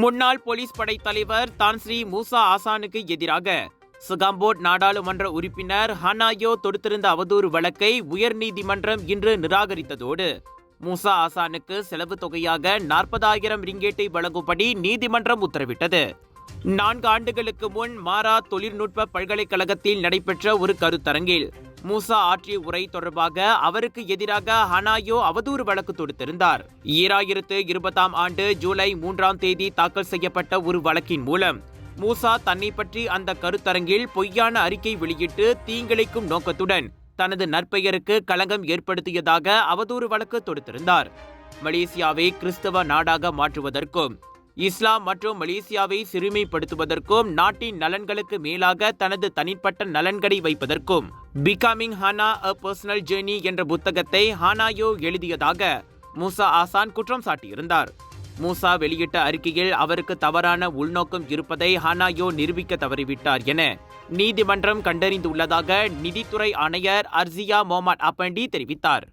முன்னாள் போலீஸ் படை தலைவர் தான்ஸ்ரீ மூசா ஆசானுக்கு எதிராக சுகாம்போட் நாடாளுமன்ற உறுப்பினர் ஹனாயோ தொடுத்திருந்த அவதூறு வழக்கை உயர்நீதிமன்றம் இன்று நிராகரித்ததோடு மூசா ஆசானுக்கு செலவு தொகையாக 40,000 ரிங்கேட்டை வழங்கும்படி நீதிமன்றம் உத்தரவிட்டது. 4 ஆண்டுகளுக்கு முன் மாரா தொழில்நுட்ப பல்கலைக்கழகத்தில் நடைபெற்ற ஒரு கருத்தரங்கில் மூசா ஆற்றிய உரை தொடர்பாக அவருக்கு எதிராக ஹனாயோ அவதூறு வழக்கு தொடுத்திருந்தார். 2020 ஆண்டு ஜூலை 3ஆம் தேதி தாக்கல் செய்யப்பட்ட ஒரு வழக்கின் மூலம் மூசா தன்னை பற்றி அந்த கருத்தரங்கில் பொய்யான அறிக்கை வெளியிட்டு தீங்கிழைக்கும் நோக்கத்துடன் தனது நற்பெயருக்கு களங்கம் ஏற்படுத்தியதாக அவதூறு வழக்கு தொடுத்திருந்தார். மலேசியாவை கிறிஸ்தவ நாடாக மாற்றுவதற்கும் இஸ்லாம் மற்றும் மலேசியாவை சிறுமைப்படுத்துவதற்கும் நாட்டின் நலன்களுக்கு மேலாக தனது தனிப்பட்ட நலன்களை வைப்பதற்கும் becoming Hana a personal journey என்ற புத்தகத்தை ஹானாயோ எழுதியதாக மூசா ஆசான் குற்றம் சாட்டியிருந்தார். மூசா வெளியிட்ட அறிக்கையில் அவருக்கு தவறான உள்நோக்கம் இருப்பதை ஹானாயோ நிரூபிக்க தவறிவிட்டார் என நீதிமன்றம் கண்டறிந்துள்ளதாக நிதித்துறை ஆணையர் அர்சியா மொஹமட் அப்பண்டி தெரிவித்தார்.